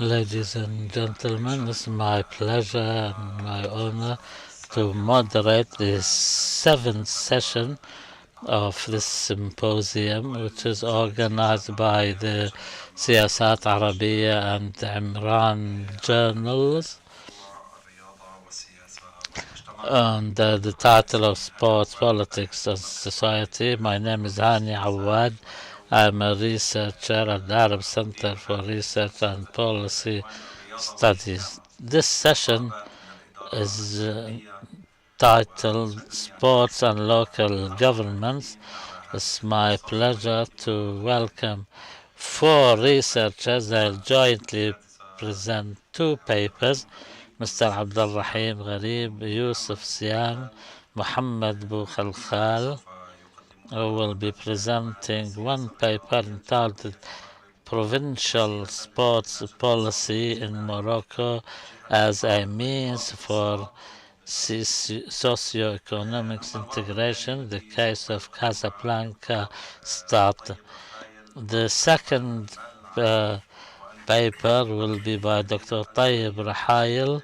Ladies and gentlemen, it's my pleasure and my honor to moderate the seventh session of this symposium, which is organized by the Siyasat Arabiya and Imran journals under the title of Sports, Politics and Society. My name is Hani Awad. I'm a researcher at the Arab Center for Research and Policy Studies. This session is titled Sports and Local Governments. It's my pleasure to welcome four researchers. They'll jointly present two papers. Mr. Abderrahim Rharib, Youssef Siame, Mohamed Boukhalkhal, who will be presenting one paper entitled Provincial Sports Policy in Morocco as a Means for Socio-Economic Integration, the case of Casablanca start. The second paper will be by Dr. Tayeb Rehail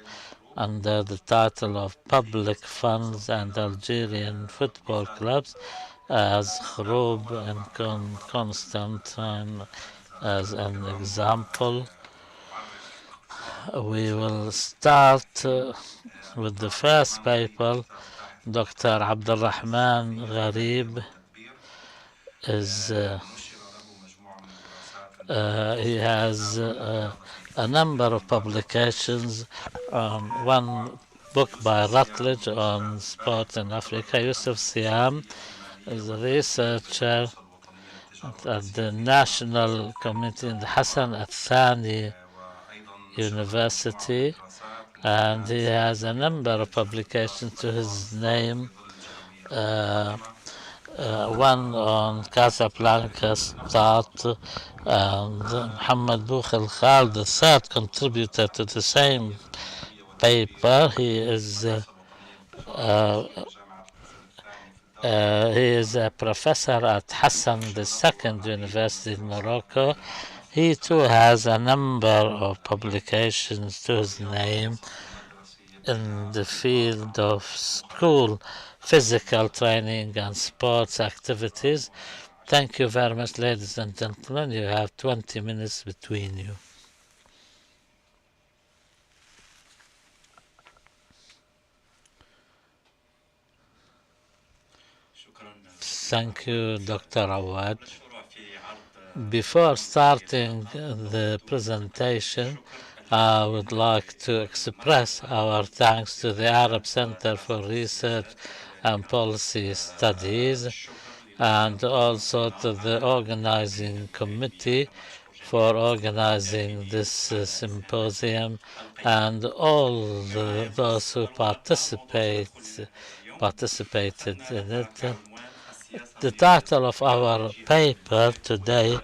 under the title of Public Funds and Algerian Football Clubs as Khroub and Constantine as an example. We will start with the first paper. Dr. Abderrahim Rharib is he has a number of publications. One book by Routledge on sport in Africa. Youssef Siame is a researcher at the National Committee in the Hassan al-Thani University, and he has a number of publications to his name. One on Casablanca start, and Mohamed Boukhalkhal, the third contributor to the same paper. He is a professor at Hassan II University in Morocco. He too has a number of publications to his name in the field of school physical training and sports activities. Thank you very much, ladies and gentlemen. You have 20 minutes between you. Thank you, Dr. Awad. Before starting the presentation, I would like to express our thanks to the Arab Center for Research and Policy Studies and also to the organizing committee for organizing this symposium and all those who participated in it. The title of our paper today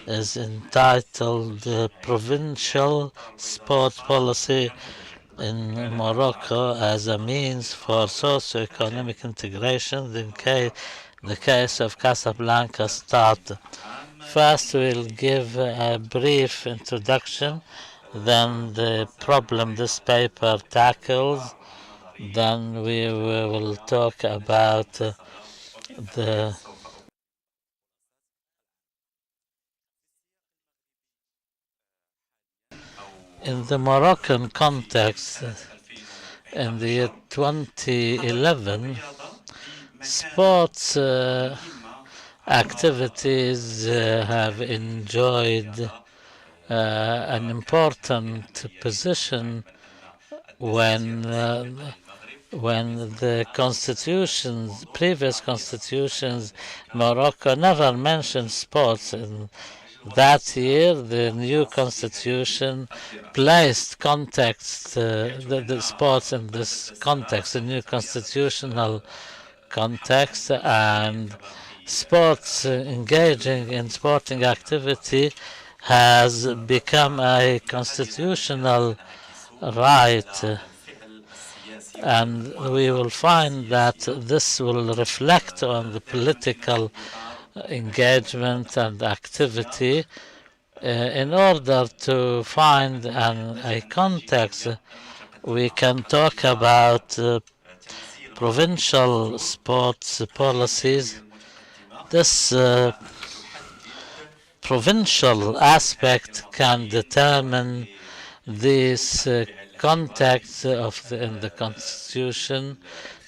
is entitled Provincial Sport Policy in Morocco as a Means for Socio-Economic Integration, the case of Casablanca start. First, we'll give a brief introduction, then the problem this paper tackles, then we will talk about in the Moroccan context, in the year 2011, sports activities have enjoyed an important position when the previous constitutions, Morocco never mentioned sports. In that year, the new constitution placed the sports in this context, the new constitutional context, and sports, engaging in sporting activity has become a constitutional right. And we will find that this will reflect on the political engagement and activity In order to find a context, we can talk about provincial sports policies. This provincial aspect can determine this context in the constitution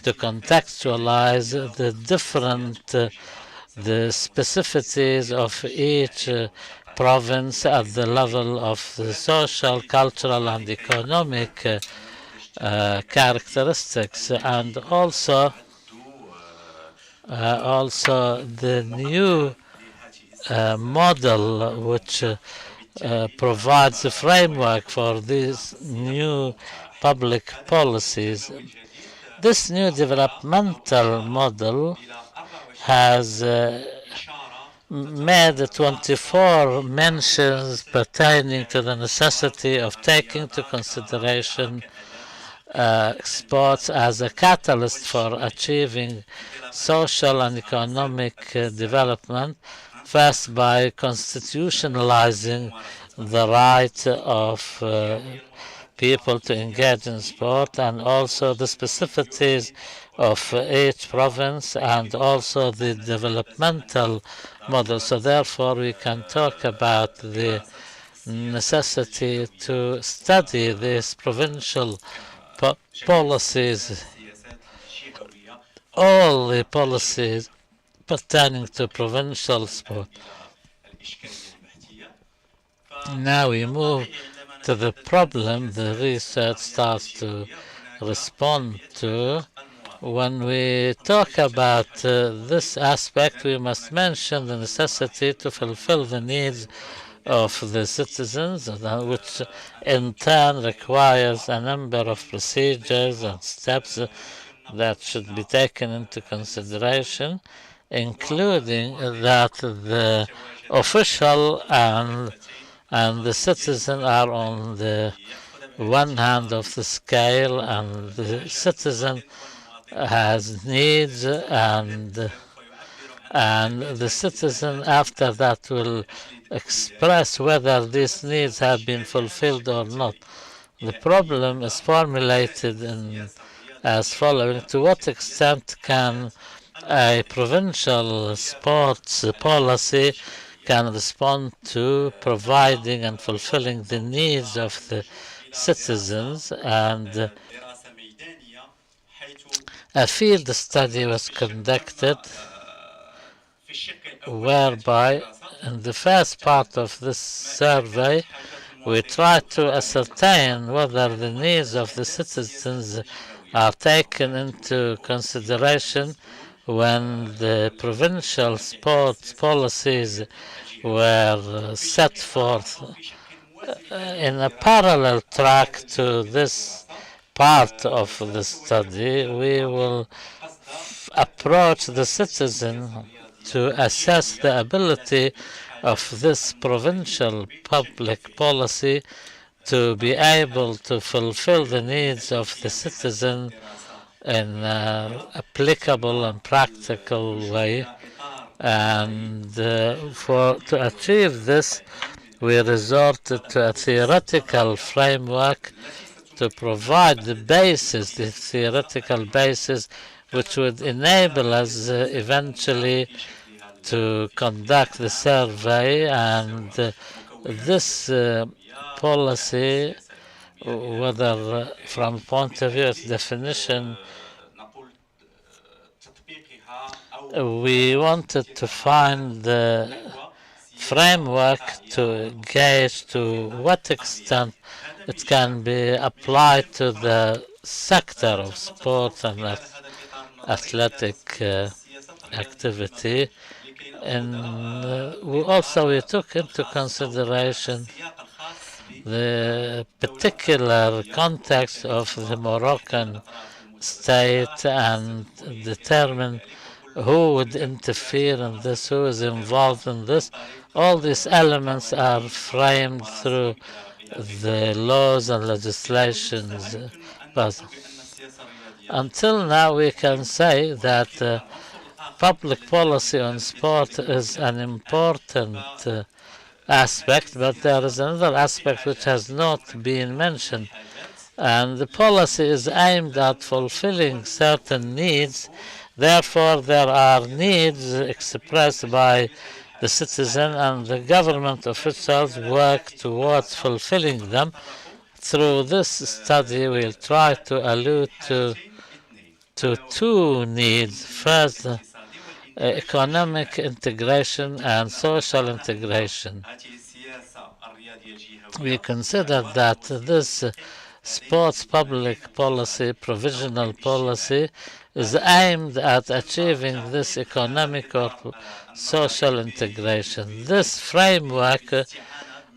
to contextualize the different the specificities of each province at the level of the social, cultural, and economic characteristics, and also the new model which provides a framework for these new public policies. This new developmental model has made 24 mentions pertaining to the necessity of taking into consideration sports as a catalyst for achieving social and economic development, first by constitutionalizing the right of people to engage in sport, and also the specificities of each province, and also the developmental model. So therefore we can talk about the necessity to study these provincial policies, all the policies pertaining to provincial sport. Now we move to the problem the research starts to respond to. When we talk about this aspect, we must mention the necessity to fulfill the needs of the citizens, which in turn requires a number of procedures and steps that should be taken into consideration, including that the official and the citizen are on the one hand of the scale, and the citizen has needs, and the citizen after that will express whether these needs have been fulfilled or not. The problem is formulated as following: to what extent can a provincial sports policy can respond to providing and fulfilling the needs of the citizens? And a field study was conducted whereby in the first part of this survey we tried to ascertain whether the needs of the citizens are taken into consideration when the provincial sports policies were set forth. In a parallel track to this part of the study, we will approach the citizen to assess the ability of this provincial public policy to be able to fulfill the needs of the citizen in an applicable and practical way. And to achieve this, we resorted to a theoretical framework to provide the basis, the theoretical basis, which would enable us eventually to conduct the survey. And this policy, whether from the point of view of definition, we wanted to find the framework to gauge to what extent it can be applied to the sector of sport and athletic activity. And we took into consideration the particular context of the Moroccan state and determine who would interfere in this, who is involved in this. All these elements are framed through the laws and legislations. But until now, we can say that public policy on sport is an important aspect, but there is another aspect which has not been mentioned. And the policy is aimed at fulfilling certain needs. Therefore, there are needs expressed by the citizen, and the government officials work towards fulfilling them. Through this study, we'll try to allude to two needs. First, economic integration and social integration. We consider that this sports public policy, provisional policy, is aimed at achieving this economic or social integration. This framework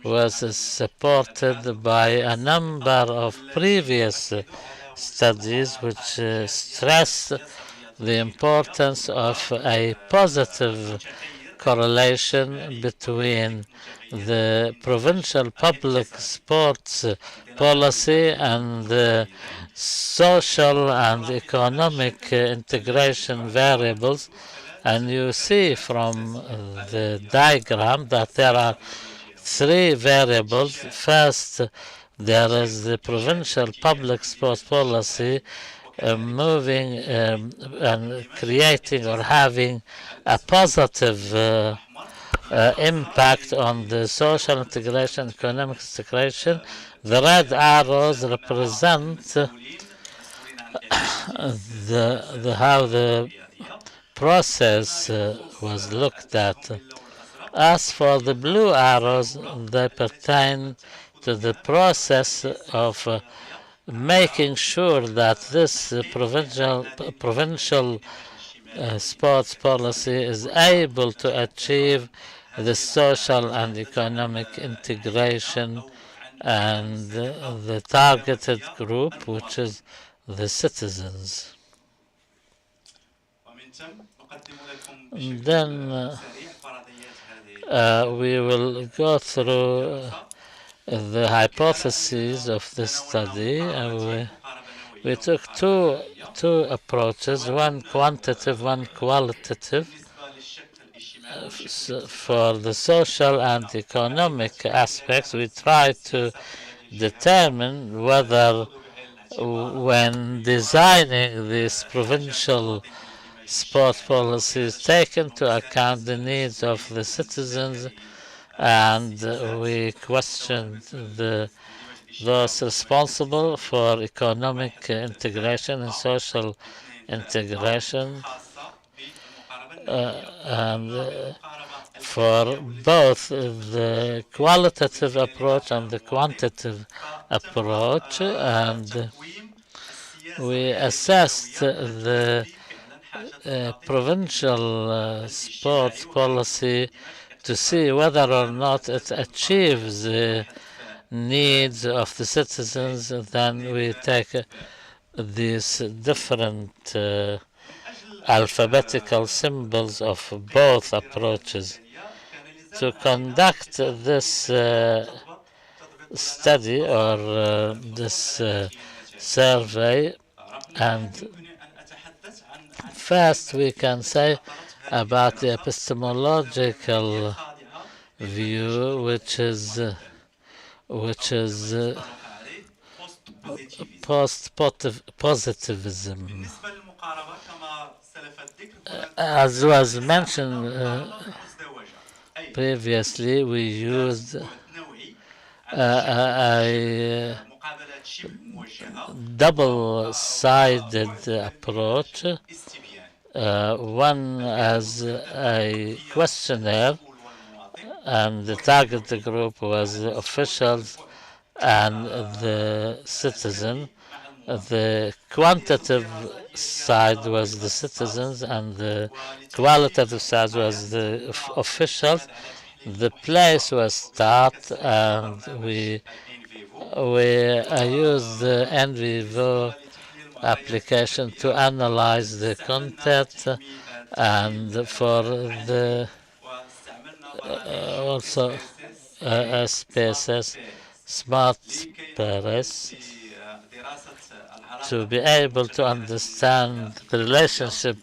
was supported by a number of previous studies which stress the importance of a positive correlation between the provincial public sports policy and the social and economic integration variables. And you see from the diagram that there are three variables. First, there is the provincial public sports policy moving and creating or having a positive impact on the social integration, economic integration. The red arrows represent how the process was looked at. As for the blue arrows, they pertain to the process of making sure that this provincial sports policy is able to achieve the social and economic integration and the targeted group, which is the citizens. Then we will go through the hypotheses of this study. We took two approaches, one quantitative, one qualitative. For the social and economic aspects, we try to determine whether, when designing this provincial sport policies, take into account the needs of the citizens, and we questioned those responsible for economic integration and social integration, and for both the qualitative approach and the quantitative approach, and we assessed the provincial sports policy to see whether or not it achieves the needs of the citizens. Then we take these different alphabetical symbols of both approaches. To conduct this study or this survey, and first we can say about the epistemological view, which is post-positivism. As was mentioned previously, we used a double-sided approach, one as a questionnaire, and the target group was the officials and the citizen. The quantitative side was the citizens, and the qualitative side was the officials. The place was start, and we used the NVivo application to analyze the content, and for the also SPSS Smart Paris, to be able to understand the relationship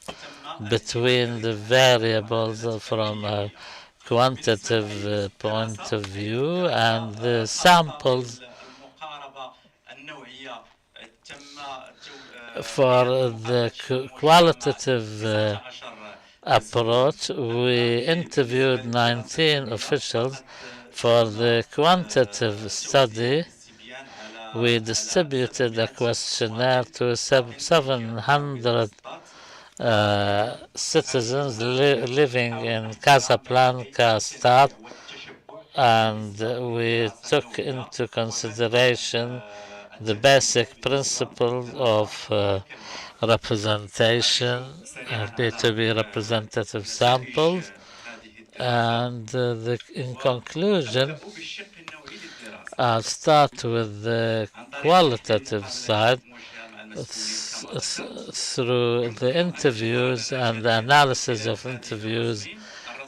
between the variables from a quantitative point of view, and the samples for the qualitative approach. We interviewed 19 officials. For the quantitative study, we distributed a questionnaire to 700 citizens living in Casablanca state, and we took into consideration the basic principles of representation, B2B representative samples, and in conclusion, I'll start with the qualitative side. Through the interviews and the analysis of interviews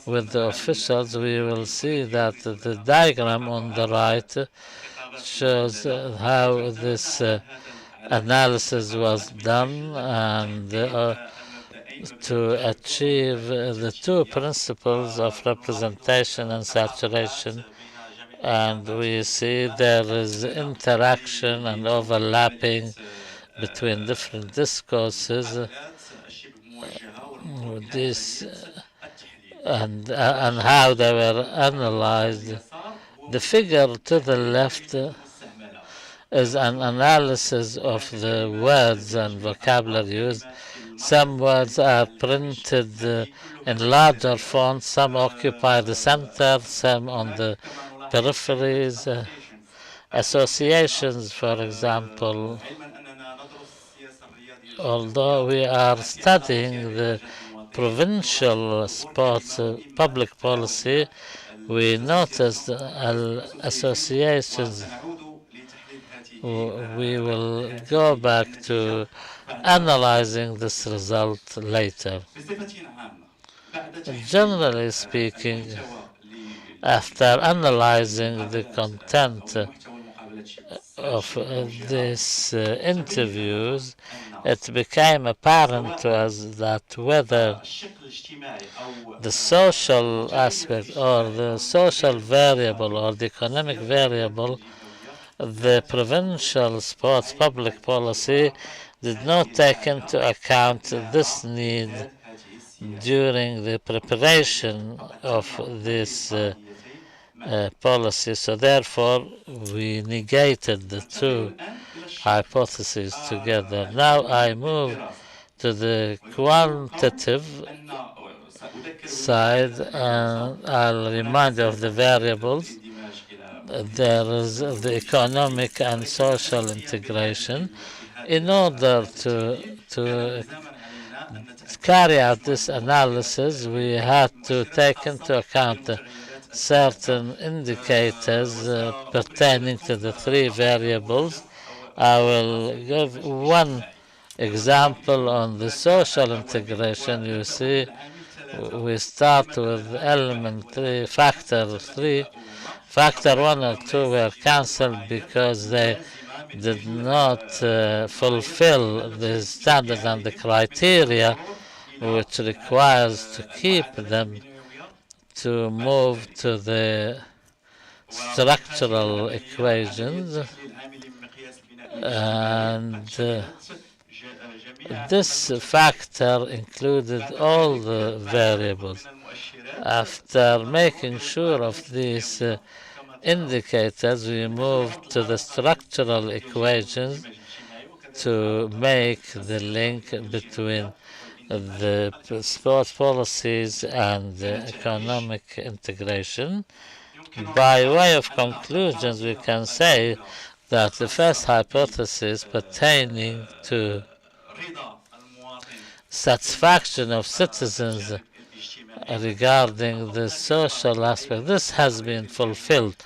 with the officials, we will see that the diagram on the right shows how this analysis was done, and to achieve the two principles of representation and saturation. And we see there is interaction and overlapping between different discourses. This and how they were analyzed. The figure to the left is an analysis of the words and vocabulary used. Some words are printed in larger fonts, some occupy the center, some on the peripheries. Associations, for example, although we are studying the provincial sports public policy, we noticed associations. We will go back to analyzing this result later. Generally speaking, after analyzing the content of these interviews, it became apparent to us that whether the social aspect or the social variable or the economic variable, the provincial sports public policy did not take into account this need during the preparation of this policy. So therefore, we negated the two hypotheses together. Now I move to the quantitative side, and I'll remind you of the variables. There is the economic and social integration. In order to carry out this analysis, we had to take into account certain indicators pertaining to the three variables. I will give one example on the social integration. You see, we start with element 3, factor 3. Factor 1 or 2 were cancelled because they did not fulfill the standard and the criteria which requires to keep them to move to the structural equations, and this factor included all the variables. After making sure of these indicators, we moved to the structural equations to make the link between the sports policies and the economic integration. By way of conclusions, we can say that the first hypothesis pertaining to satisfaction of citizens regarding the social aspect, this has been fulfilled.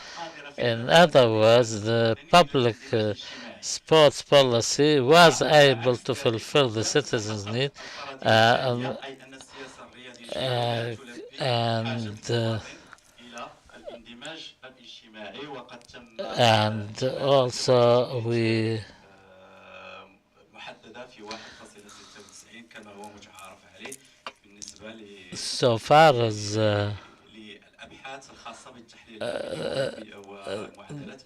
In other words, the public sports policy was able to fulfill the citizens' need, and also we so far as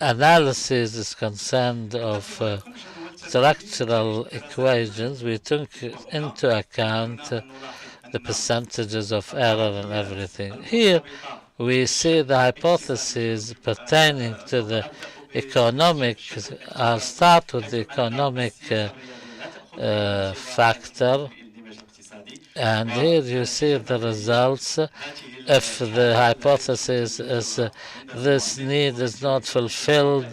analysis is concerned of structural equations, we took into account the percentages of error and everything. Here we see the hypotheses pertaining to the economic. I'll start with the economic factor, and here you see the results. If the hypothesis is this need is not fulfilled,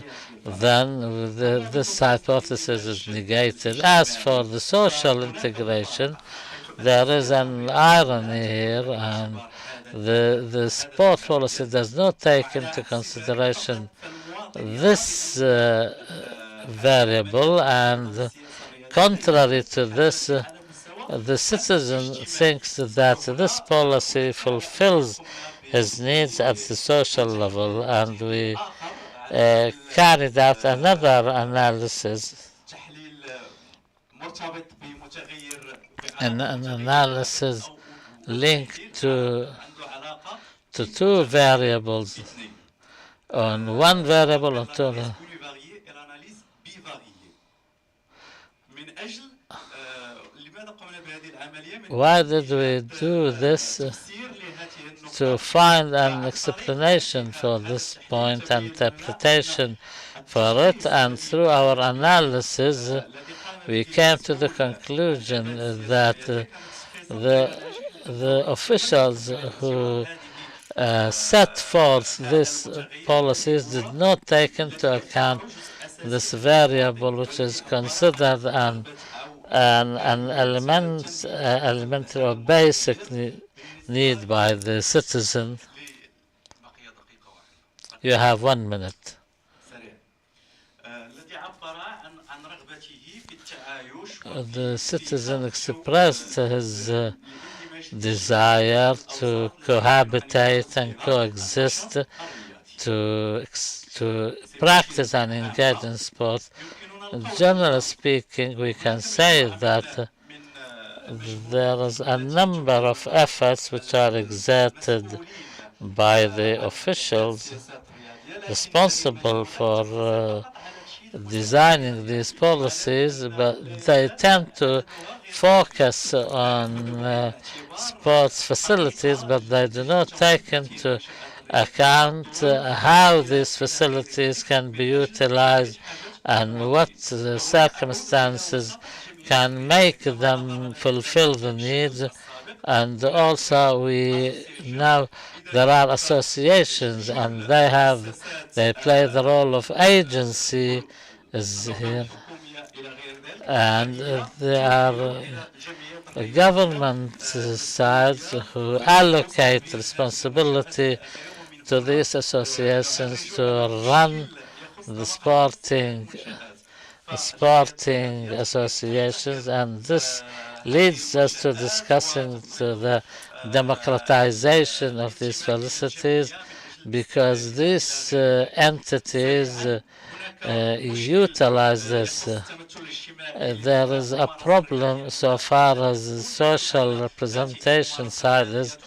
then this hypothesis is negated. As for the social integration, there is an irony here, and the sport policy does not take into consideration this variable, and contrary to this, the citizen thinks that this policy fulfills his needs at the social level, and we carried out another analysis, an analysis linked to two variables. On one variable, on two. Why did we do this? To find an explanation for this point, interpretation for it, and through our analysis we came to the conclusion that the officials who set forth these policies did not take into account this variable, which is considered an elementary or basic need by the citizen. You have 1 minute. The citizen expressed his desire to cohabitate and coexist, to practice and engage in sport. Generally speaking, we can say that there is a number of efforts which are exerted by the officials responsible for designing these policies, but they tend to focus on sports facilities, but they do not take into account how these facilities can be utilized and what the circumstances can make them fulfill the needs. And also now there are associations, and they play the role of agency is here, and there are government sides who allocate responsibility to these associations to run the sporting associations, and this leads us to discussing the democratization of these felicities, because these entities utilize this. There is a problem so far as the social representation side is.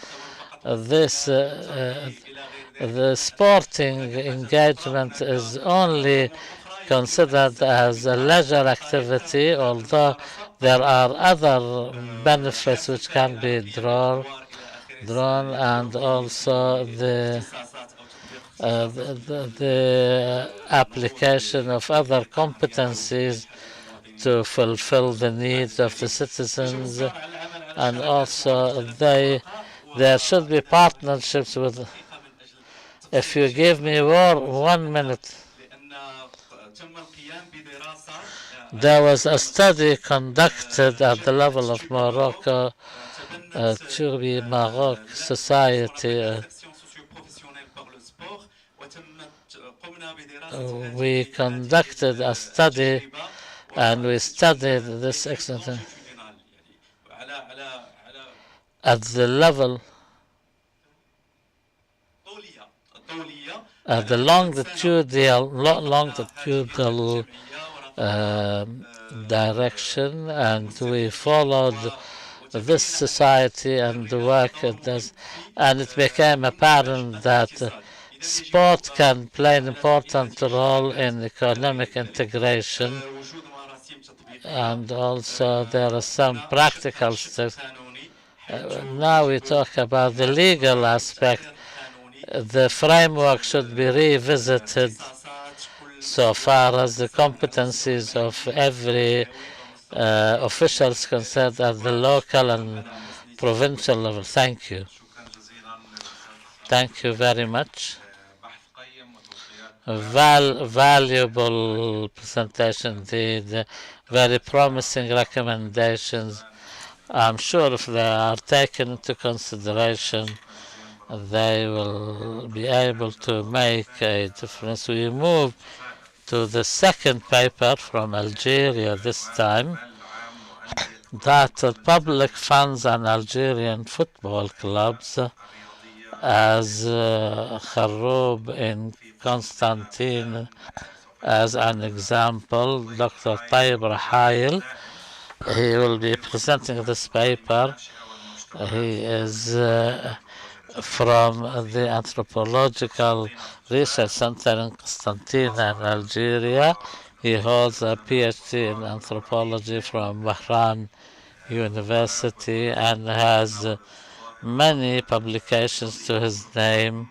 The sporting engagement is only considered as a leisure activity, although there are other benefits which can be drawn, and also the application of other competencies to fulfill the needs of the citizens, and also there should be partnerships with. If you give me 1 minute. There was a study conducted at the level of Morocco, to Maroc Society. We conducted a study, and we studied this excellent at the level, at the longitudinal direction, and we followed this society and the work it does, and it became apparent that sport can play an important role in economic integration, and also there are some practical steps. Now we talk about the legal aspect. The framework should be revisited so far as the competencies of every officials concerned at the local and provincial level. Thank you. Thank you very much. Valuable presentation indeed. Very promising recommendations. I'm sure if they are taken into consideration, they will be able to make a difference. We move to the second paper from Algeria this time, that public funds and Algerian football clubs, as Kharroub in Constantine as an example. Dr. Tayeb Rehail, he will be presenting this paper. He is from the Anthropological Research Center in Constantine in Algeria. He holds a PhD in anthropology from Bahrain University and has many publications to his name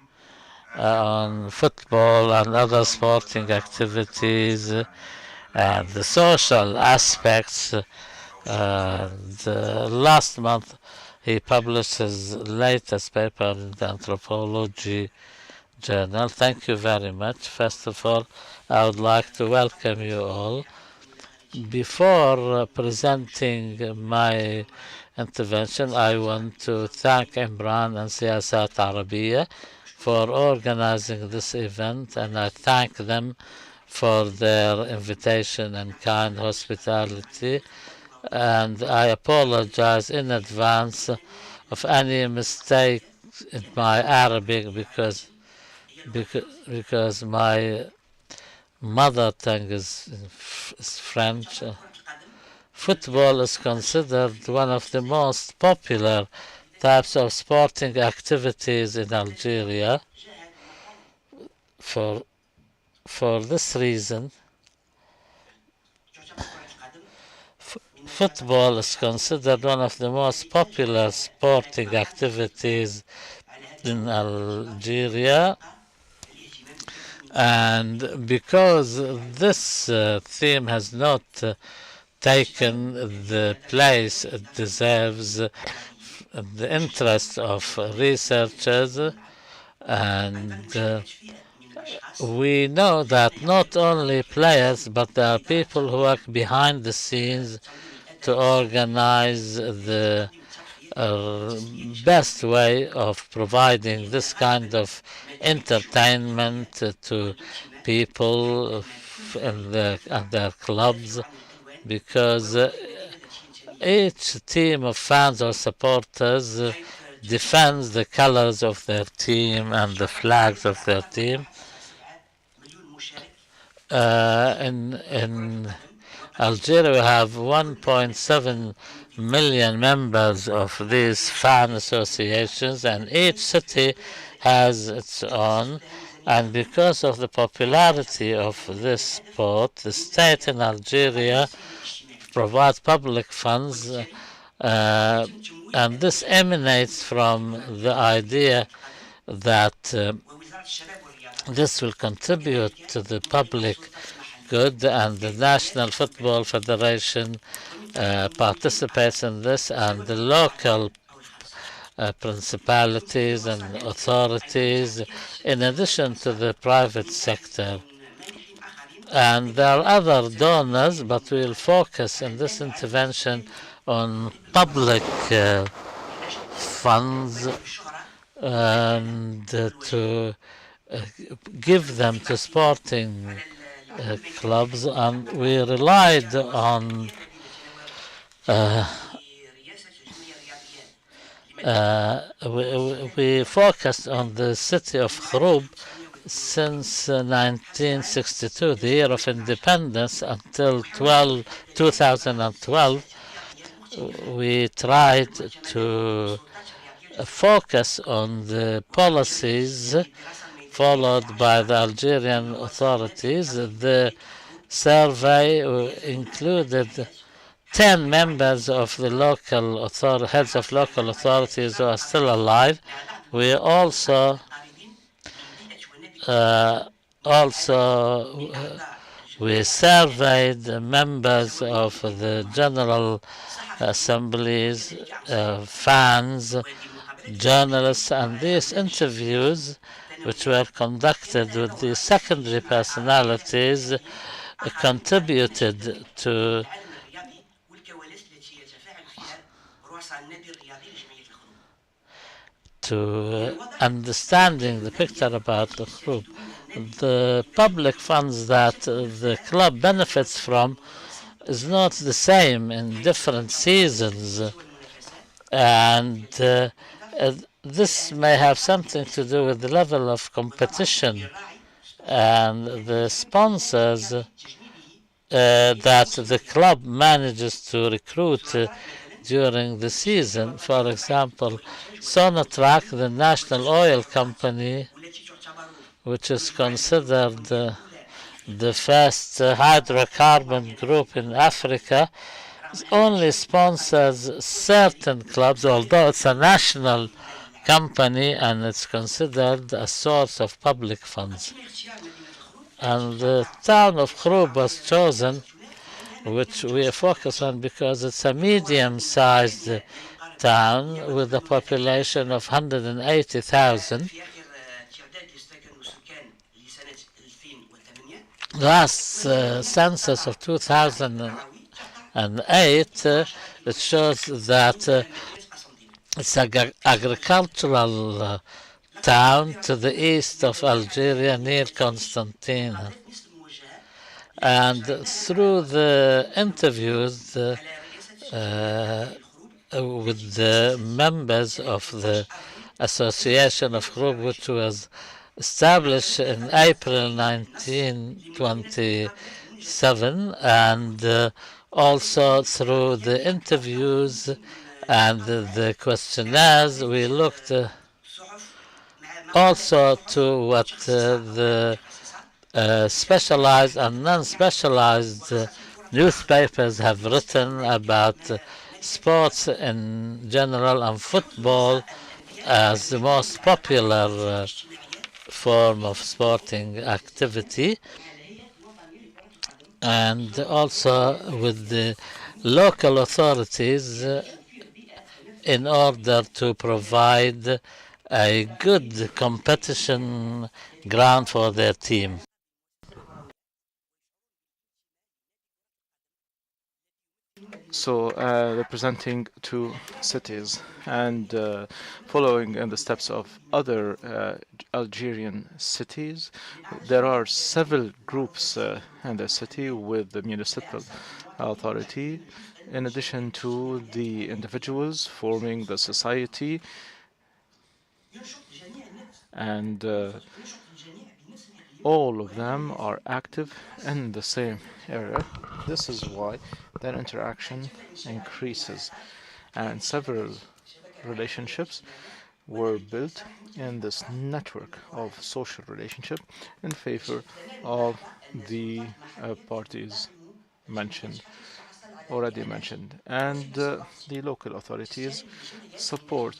on football and other sporting activities and the social aspects. Last month he published his latest paper in the Anthropology Journal. Thank you very much. First of all, I would like to welcome you all. Before presenting my intervention, I want to thank Imran and Siyasat Arabiya for organizing this event, and I thank them for their invitation and kind hospitality. And I apologize in advance of any mistake in my Arabic because my mother tongue is French. Football is considered one of the most popular types of sporting activities in Algeria. For this reason, football is considered one of the most popular sporting activities in Algeria. And because this theme has not taken the place it deserves, the interest of researchers, and we know that not only players, but there are people who work behind the scenes to organize the best way of providing this kind of entertainment to people in their clubs, because each team of fans or supporters defends the colors of their team and the flags of their team. In Algeria, we have 1.7 million members of these fan associations, and each city has its own. And because of the popularity of this sport, the state in Algeria provides public funds, and this emanates from the idea that this will contribute to the public good, and the National Football Federation participates in this, and the local principalities and authorities, in addition to the private sector. And there are other donors, but we'll focus in this intervention on public funds and to give them to sporting clubs, and we relied on we focused on the city of Kharroub since 1962, the year of independence, until 2012. we tried to focus on the policies followed by the Algerian authorities. The survey included 10 members of the local heads of local authorities who are still alive. We uh, also we surveyed the members of the general assemblies, fans, journalists, and these interviews, which were conducted with the secondary personalities, contributed to understanding the picture about the group. The public funds that the club benefits from is not the same in different seasons, and this may have something to do with the level of competition and the sponsors that the club manages to recruit during the season. For example, Sonatrach, the national oil company, which is considered the first hydrocarbon group in Africa, only sponsors certain clubs, although it's a national company and it's considered a source of public funds. And the town of Khrub was chosen, which we focus on because it's a medium-sized town with a population of 180,000. Last census of 2008, it shows that it's an agricultural town to the east of Algeria near Constantine. And through the interviews with the members of the Association of Group, which was established in April 1927, and also through the interviews and the questionnaires, we looked also to what the specialized and non-specialized newspapers have written about sports in general and football as the most popular form of sporting activity, and also with the local authorities in order to provide a good competition ground for their team. So, representing two cities and following in the steps of other Algerian cities, there are several groups in the city with the municipal authority, in addition to the individuals forming the society, and all of them are active in the same area. This is why their interaction increases, and several relationships were built in this network of social relationship in favor of the parties already mentioned, and the local authorities support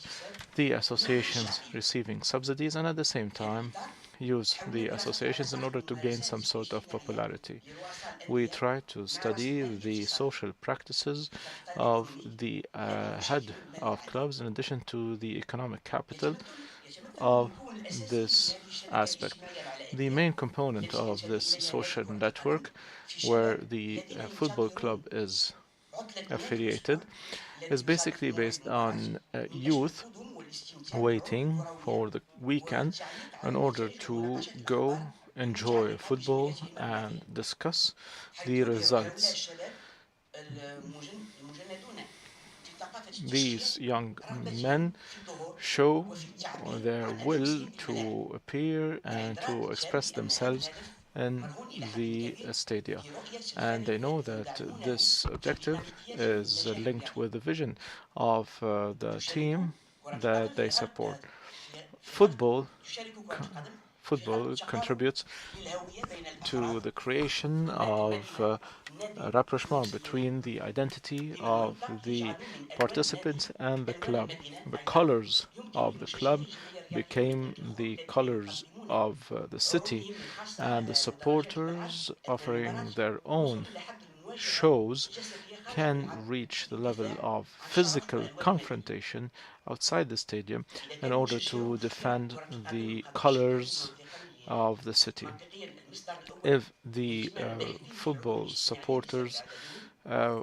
the associations receiving subsidies and at the same time use the associations in order to gain some sort of popularity. We try to study the social practices of the head of clubs in addition to the economic capital of this aspect. The main component of this social network, where the football club is affiliated, is basically based on youth waiting for the weekend in order to go enjoy football and discuss the results. These young men show their will to appear and to express themselves in the stadia. And they know that this objective is linked with the vision of the team that they support. Football, football contributes to the creation of a rapprochement between the identity of the participants and the club. The colors of the club became the colors of the city, and the supporters offering their own shows can reach the level of physical confrontation outside the stadium in order to defend the colors of the city. If the football supporters uh,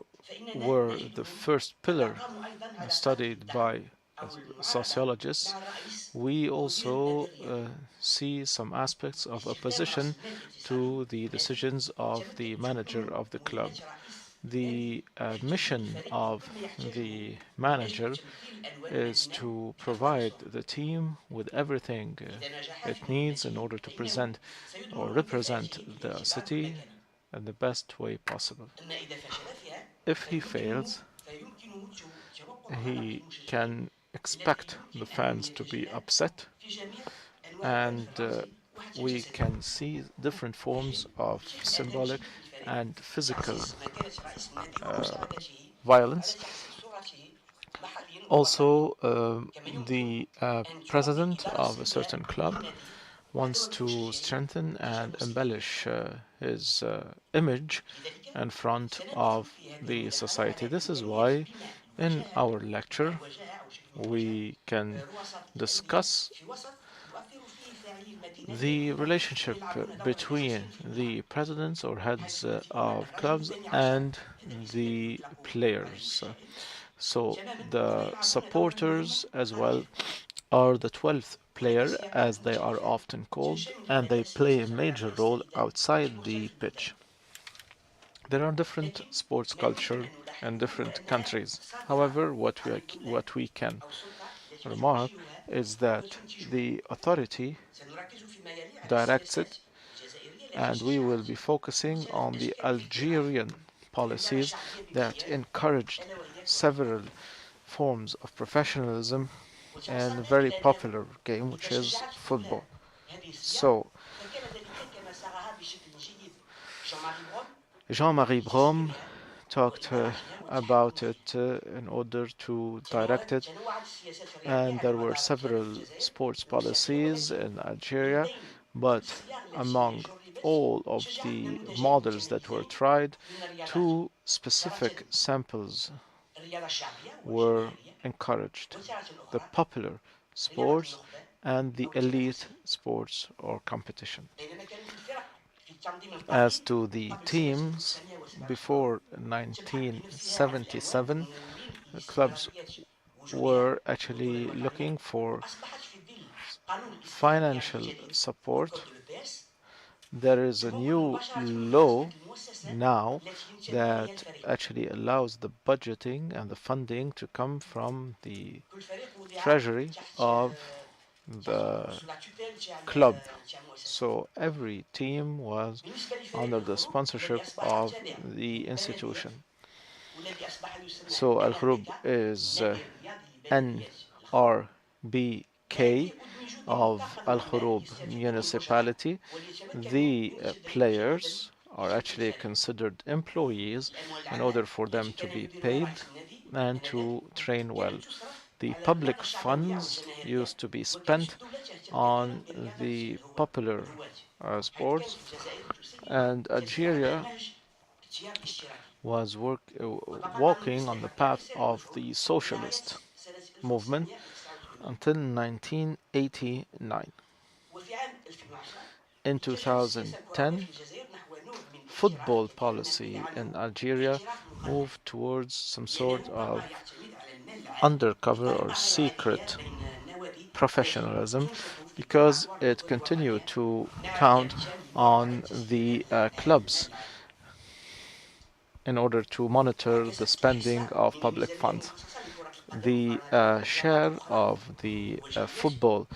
were the first pillar studied by sociologists, we also see some aspects of opposition to the decisions of the manager of the club. The mission of the manager is to provide the team with everything it needs in order to present or represent the city in the best way possible. If he fails, he can expect the fans to be upset, and we can see different forms of symbolic and physical violence. Also, the president of a certain club wants to strengthen and embellish his image in front of the society. This is why in our lecture we can discuss the relationship between the presidents or heads of clubs and the players. So the supporters as well are the 12th player, as they are often called, and they play a major role outside the pitch. There are different sports culture in different countries. However, what we can remark is that the authority directs it, and we will be focusing on the Algerian policies that encouraged several forms of professionalism and a very popular game, which is football. So, Jean-Marie Brom talked about it in order to direct it, and there were several sports policies in Algeria, but among all of the models that were tried, two specific samples were encouraged: the popular sports and the elite sports or competition. As to the teams, before 1977, clubs were actually looking for financial support. There is a new law now that actually allows the budgeting and the funding to come from the treasury of the club. So every team was under the sponsorship of the institution. So Al Khroub is NRBK of Al Khroub municipality. The players are actually considered employees in order for them to be paid and to train well. The public funds used to be spent on the popular sports, and Algeria was walking on the path of the socialist movement until 1989. In 2010, football policy in Algeria moved towards some sort of undercover or secret professionalism because it continued to count on the clubs in order to monitor the spending of public funds. the share of the football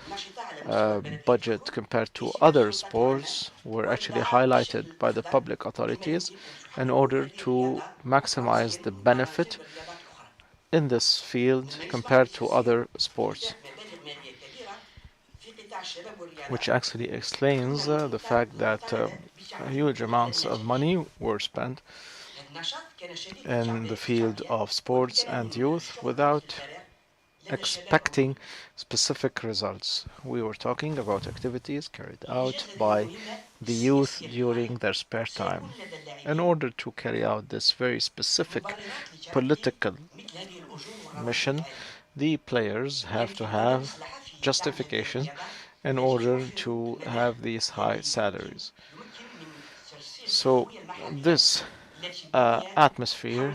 budget compared to other sports were actually highlighted by the public authorities in order to maximize the benefit in this field compared to other sports, which actually explains the fact that huge amounts of money were spent in the field of sports and youth without expecting specific results. We were talking about activities carried out by the youth during their spare time. In order to carry out this very specific political mission, the players have to have justification in order to have these high salaries. So, this atmosphere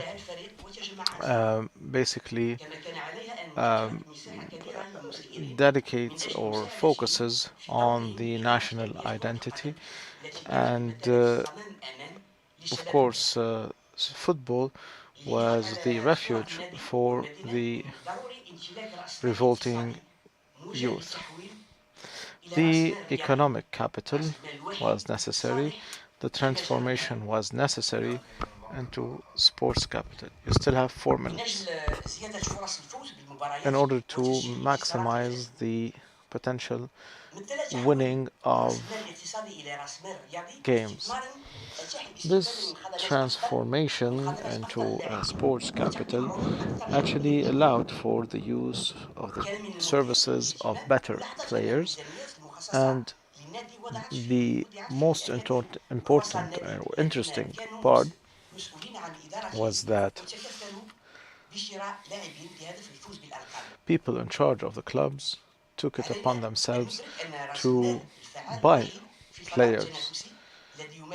basically um, dedicates or focuses on the national identity, and of course, football was the refuge for the revolting youth. The economic capital was necessary, the transformation was necessary into sports capital. You still have 4 minutes in order to maximize the potential winning of games. This transformation into a sports capital actually allowed for the use of the services of better players, and the most important or interesting part was that people in charge of the clubs took it upon themselves to buy players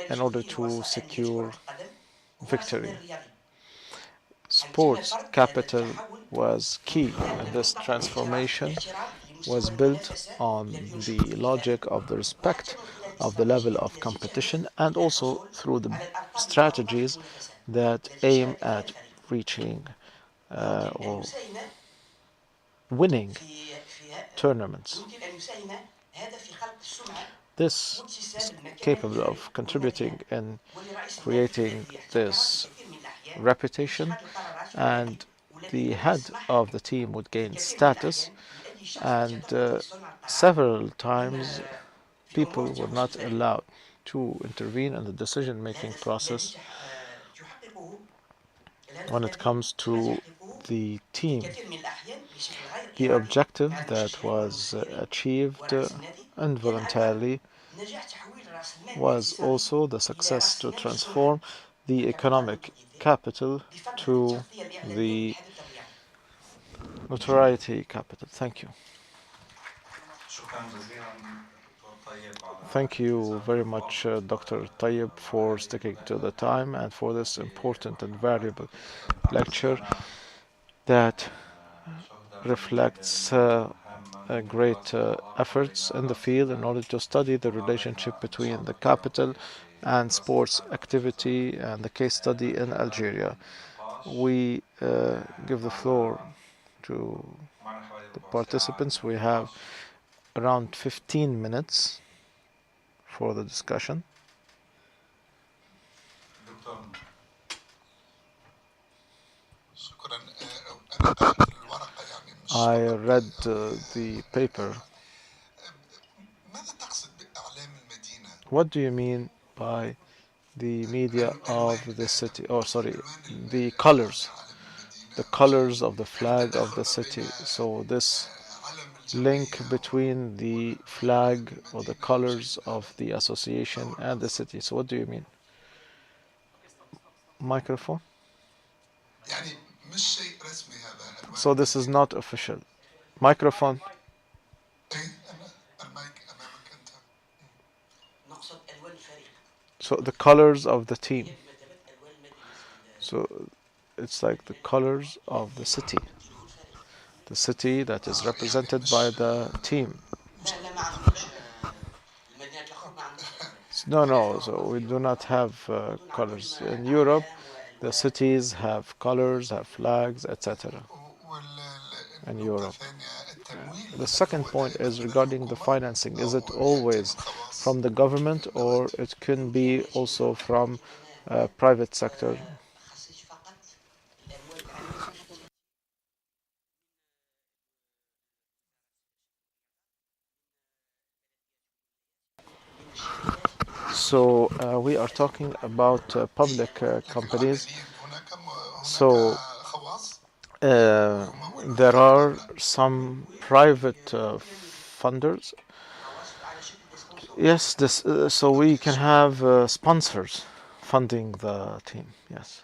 in order to secure victory. Sports capital was key, and this transformation was built on the logic of the respect of the level of competition and also through the strategies that aim at reaching or winning tournaments. This is capable of contributing in creating this reputation, and the head of the team would gain status, and several times people were not allowed to intervene in the decision making process when it comes to the team. The objective that was achieved involuntarily was also the success to transform the economic capital to the notoriety capital. Thank you. Thank you very much, Dr. Tayeb, for sticking to the time and for this important and valuable lecture that reflects great efforts in the field in order to study the relationship between the capital and sports activity and the case study in Algeria. We give the floor to the participants. We have around 15 minutes for the discussion. I read the paper. What do you mean by the media of the city? Oh, sorry, the colors. The colors of the flag of the city. So this link between the flag or the colors of the association and the city. So what do you mean? Microphone? So this is not official. Microphone? So the colors of the team. So it's like the colors of the city. The city that is represented by the team. No, so we do not have colors. In Europe, the cities have colors, have flags, etc. in Europe. The second point is regarding the financing. Is it always from the government or it can be also from private sector? So we are talking about public companies. So there are some private funders. Yes, this. So we can have sponsors funding the team. Yes.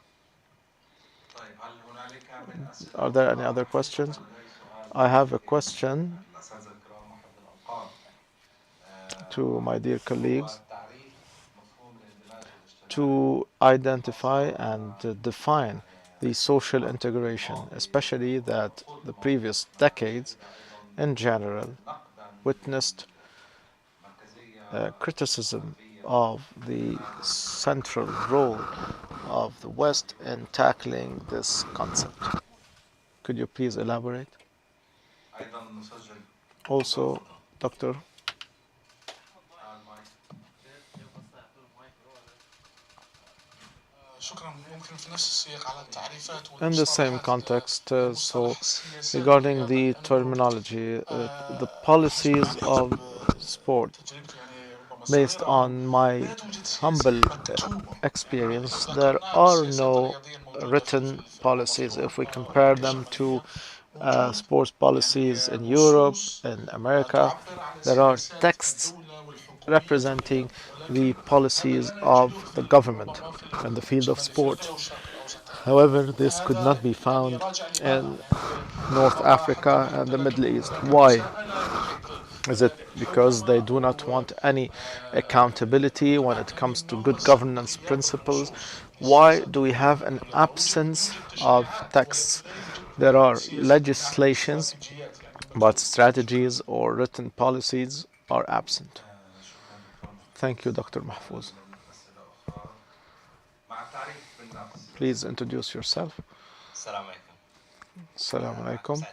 Are there any other questions? I have a question to my dear colleagues to identify and define the social integration, especially that the previous decades in general witnessed criticism of the central role of the West in tackling this concept. Could you please elaborate? Also, Doctor. In the same context, so regarding the terminology, the policies of sport, based on my humble experience, there are no written policies. If we compare them to sports policies in Europe and America, there are texts representing the policies of the government in the field of sport. However, this could not be found in North Africa and the Middle East. Why? Is it because they do not want any accountability when it comes to good governance principles? Why do we have an absence of texts? There are legislations, but strategies or written policies are absent. Thank you, Dr. Mahfouz. Please introduce yourself. Assalamu alaikum.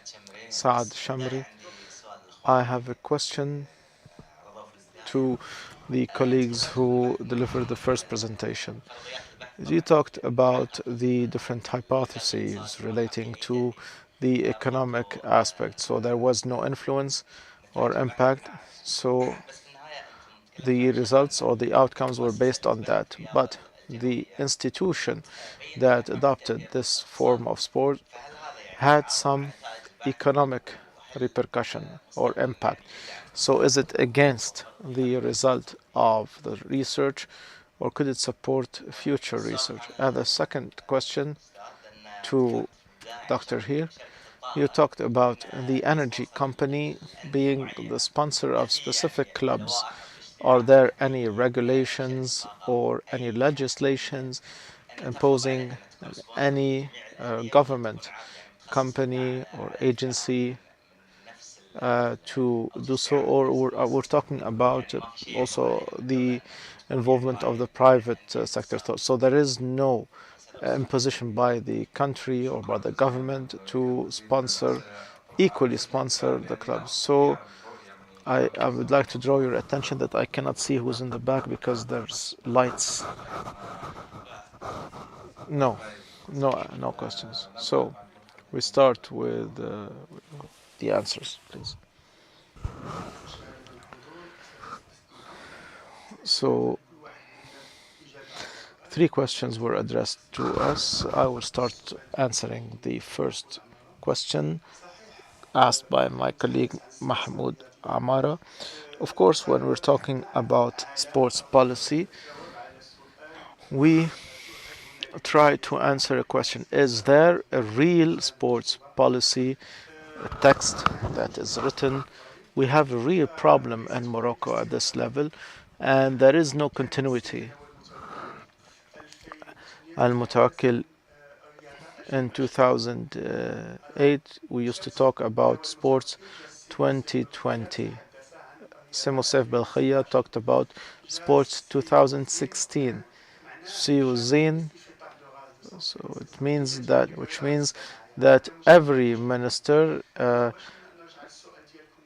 Saad Shamri. I have a question to the colleagues who delivered the first presentation. You talked about the different hypotheses relating to the economic aspect. So there was no influence or impact. So the results or the outcomes were based on that. But the institution that adopted this form of sport had some economic repercussion or impact. So is it against the result of the research or could it support future research? And the second question to Dr. here, you talked about the energy company being the sponsor of specific clubs. Are there any regulations or any legislations imposing any government company or agency to do so, or we're talking about also the involvement of the private sector. So there is no imposition by the country or by the government to equally sponsor the clubs. So I would like to draw your attention that I cannot see who's in the back because there's lights. No, no questions. So we start with the answers, please. So, three questions were addressed to us. I will start answering the first question asked by my colleague Mahmoud Amara. Of course, when we're talking about sports policy, we try to answer a question: is there a real sports policy, a text that is written? We have a real problem in Morocco at this level, and there is no continuity. Al-Mutawakkil, in 2008, we used to talk about sports 2020. Youssef Siame talked about sports 2016. Siyuzin, so it means that, which means that every minister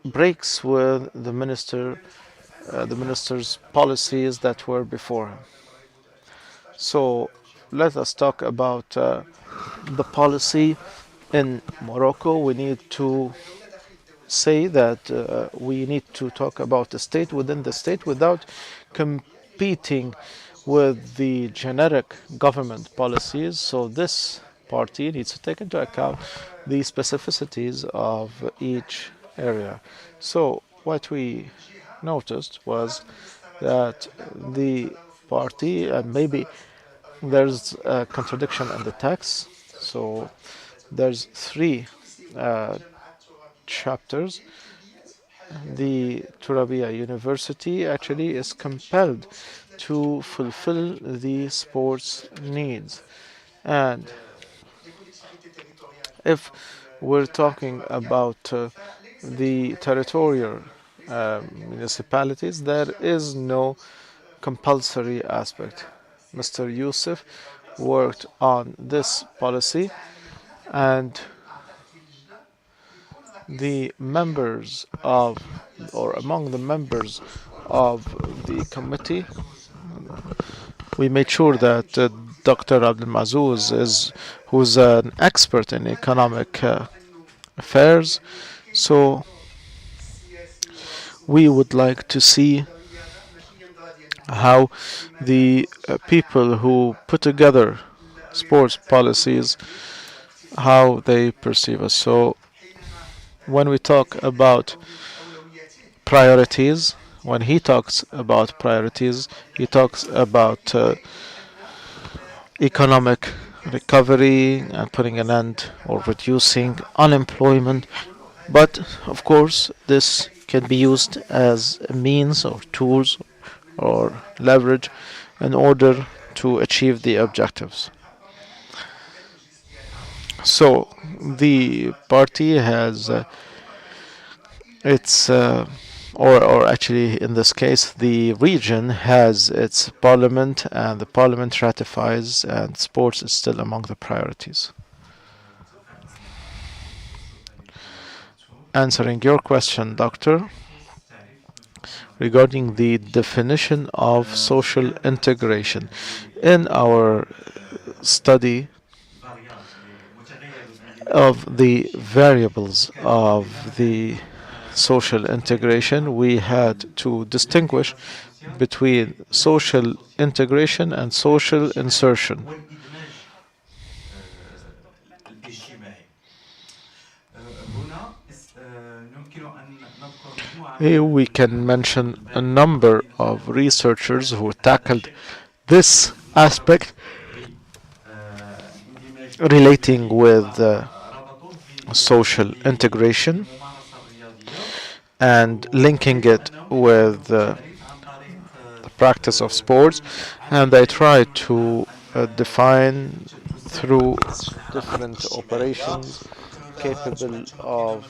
breaks with the minister's policies that were before him. So let us talk about the policy in Morocco. We need to say that we need to talk about the state within the state without competing with the generic government policies. So this party needs to take into account the specificities of each area. So what we noticed was that the party, and maybe there's a contradiction in the text. So there's three uh, chapters. The Turabiya University actually is compelled to fulfill the sports needs. And if we're talking about the territorial municipalities, there is no compulsory aspect. Mr. Youssef worked on this policy, and the members of, or among the members of the committee, we made sure that Dr. Abdel Mazouz is, who's an expert in economic affairs. So we would like to see how the people who put together sports policies, how they perceive us. So when we talk about priorities, when he talks about priorities, he talks about economic recovery and putting an end or reducing unemployment. But of course, this can be used as a means or tools or leverage in order to achieve the objectives. So the party has its or actually in this case the region has its parliament, and the parliament ratifies, and sports is still among the priorities. Answering your question, doctor, regarding the definition of social integration, in our study of the variables of the social integration, we had to distinguish between social integration and social insertion. Here we can mention a number of researchers who tackled this aspect relating with social integration and linking it with the practice of sports, and I try to define through different operations capable of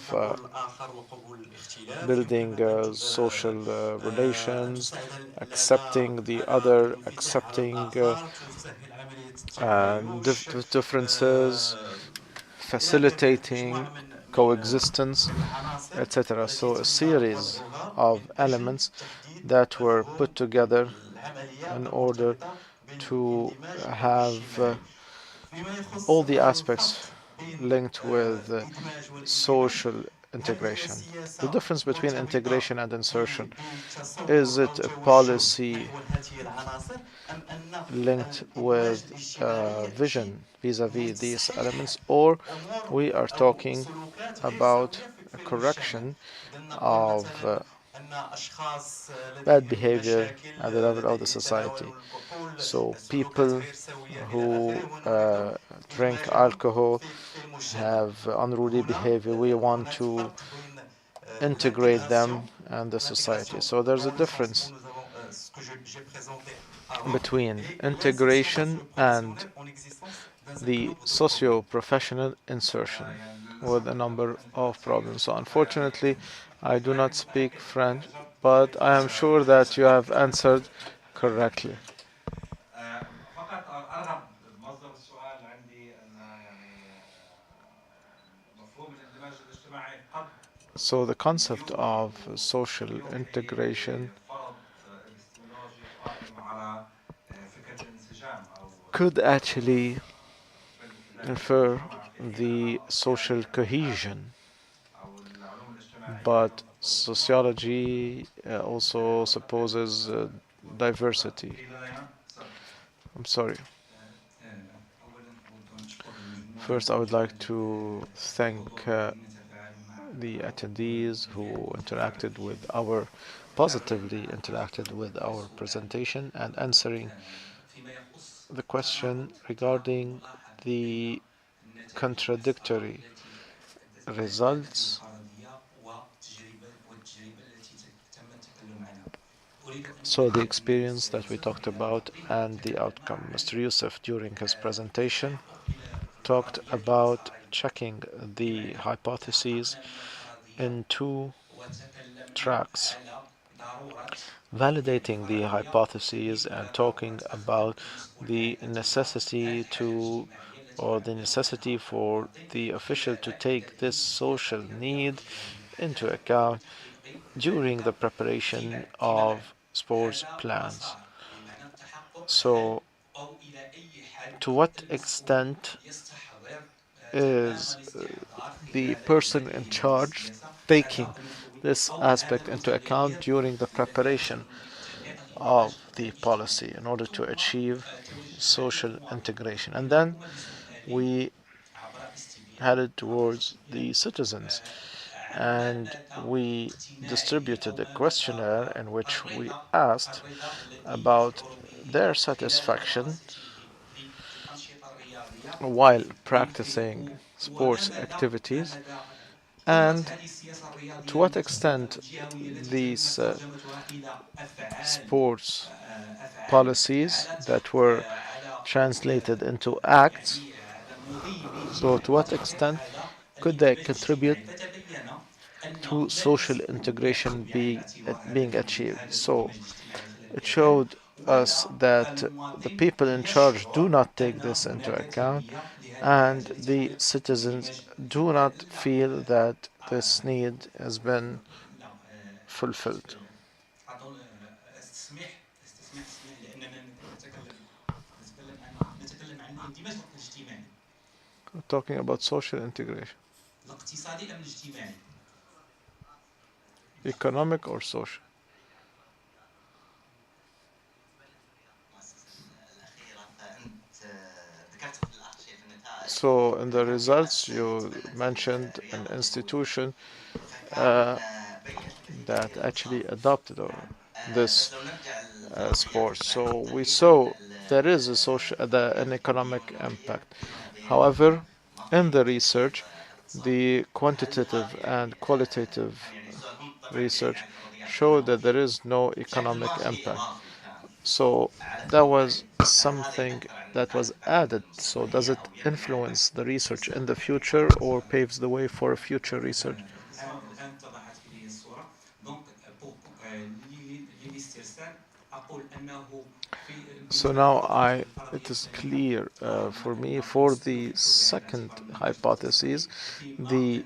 building social relations, accepting the other, accepting differences, facilitating coexistence, etc. So a series of elements that were put together in order to have all the aspects linked with social integration. The difference between integration and insertion, is it a policy linked with vision vis-a-vis these elements, or we are talking about a correction of bad behavior at the level of the society? So people who drink alcohol have unruly behavior, we want to integrate them in the society. So there's a difference between integration and the socio-professional insertion with a number of problems. So unfortunately, I do not speak French, but I am sure that you have answered correctly. So the concept of social integration could actually infer the social cohesion, but sociology also supposes diversity. I'm sorry. First, I would like to thank the attendees who positively interacted with our presentation and answering the question regarding the contradictory results. So the experience that we talked about and the outcome. Mr. Youssef, during his presentation, talked about checking the hypotheses in two tracks, validating the hypotheses and talking about the necessity to or the necessity for the official to take this social need into account during the preparation of sports plans. So, to what extent is the person in charge taking this aspect into account during the preparation of the policy in order to achieve social integration? And then we headed towards the citizens and we distributed a questionnaire in which we asked about their satisfaction while practicing sports activities and to what extent these sports policies that were translated into acts, so to what extent could they contribute to social integration being achieved? So it showed us that the people in charge do not take this into account and the citizens do not feel that this need has been fulfilled. Talking about social integration, economic or social. So, in the results, you mentioned an institution uh, that actually adopted this sport. So, we saw there is a an economic impact. However, in the research, the quantitative and qualitative research showed that there is no economic impact. So that was something that was added. So does it influence the research in the future or paves the way for future research? So now it is clear for me for the second hypothesis, the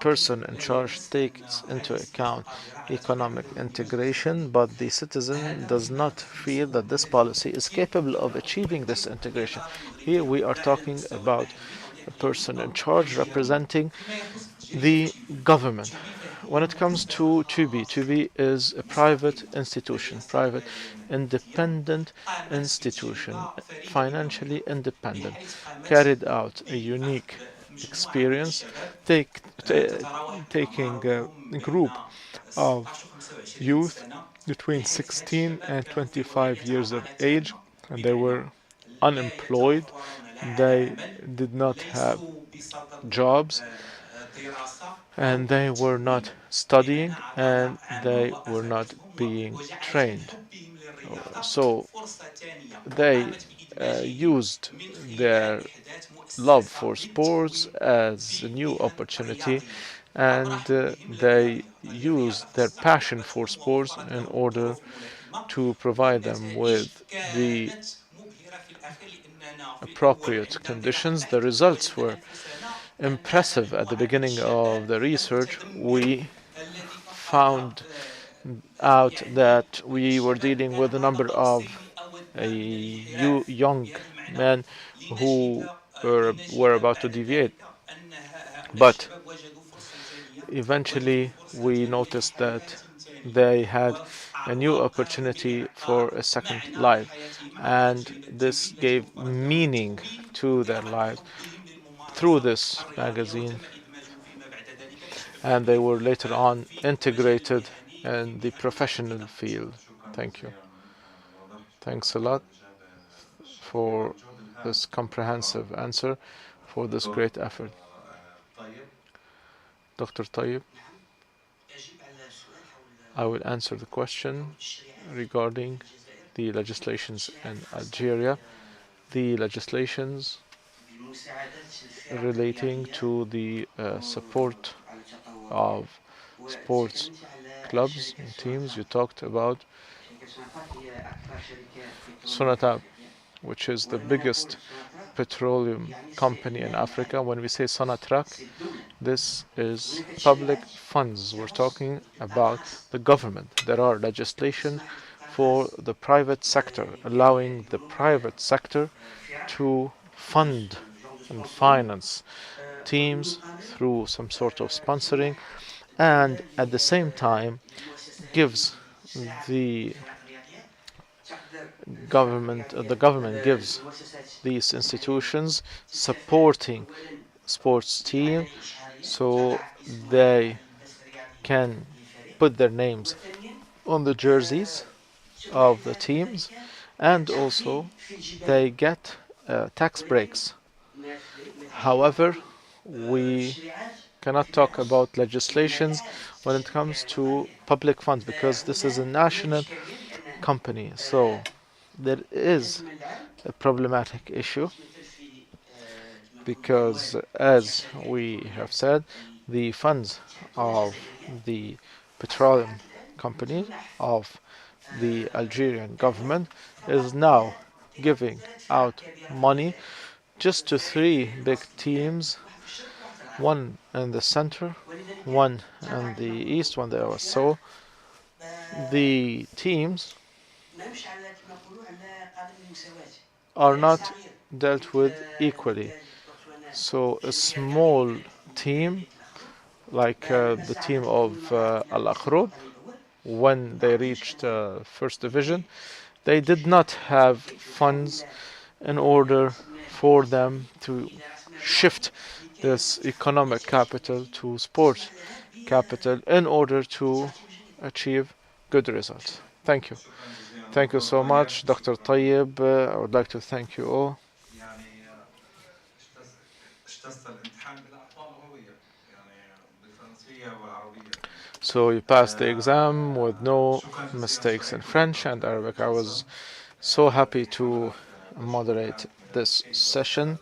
person in charge takes into account economic integration, but the citizen does not feel that this policy is capable of achieving this integration. Here we are talking about a person in charge representing the government. When it comes to TUBI is a private institution, private independent institution, financially independent, carried out a unique experience, taking a group of youth between 16 and 25 years of age, and they were unemployed. They did not have jobs and they were not studying and they were not being trained. So they used their love for sports as a new opportunity and they used their passion for sports in order to provide them with the appropriate conditions. The results were impressive at the beginning of the research, we found out that we were dealing with a number of young men who were about to deviate. But eventually, we noticed that they had a new opportunity for a second life, and this gave meaning to their lives through this magazine, and they were later on integrated in the professional field. Thank you. Thanks a lot for this comprehensive answer, for this great effort. Dr. Tayeb, I will answer the question regarding the legislations in Algeria. The legislations relating to the support of sports clubs and teams. You talked about Sonatrach, which is the biggest petroleum company in Africa. When we say Sonatrach, this is public funds. We're talking about the government. There are legislation for the private sector, allowing the private sector to fund and finance teams through some sort of sponsoring, and at the same time gives the government gives these institutions supporting sports team so they can put their names on the jerseys of the teams, and also they get tax breaks. However, we cannot talk about legislations when it comes to public funds because this is a national company. So there is a problematic issue because, as we have said, the funds of the petroleum company of the Algerian government is now giving out money just to three big teams, one in the center, one in the east, one there was. So the teams are not dealt with equally. So a small team, like the team of Al Akhrub, when they reached first division, they did not have funds in order for them to shift this economic capital to sports capital in order to achieve good results. Thank you. Thank you so much, Dr. Tayyib. I would like to thank you all. So you passed the exam with no mistakes in French and Arabic. I was so happy to moderate this session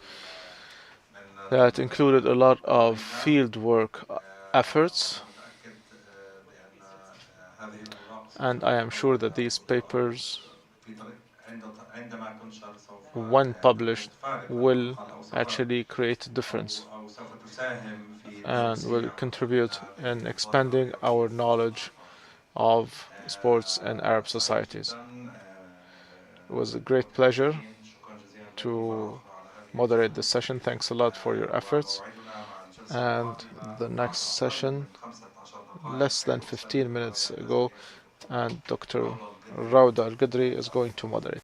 that included a lot of fieldwork efforts, and I am sure that these papers, when published, will actually create a difference and will contribute in expanding our knowledge of sports in Arab societies. It was a great pleasure to moderate this session. Thanks a lot for your efforts. And the next session, less than 15 minutes ago, and Dr. Rauda Al-Qadri is going to moderate.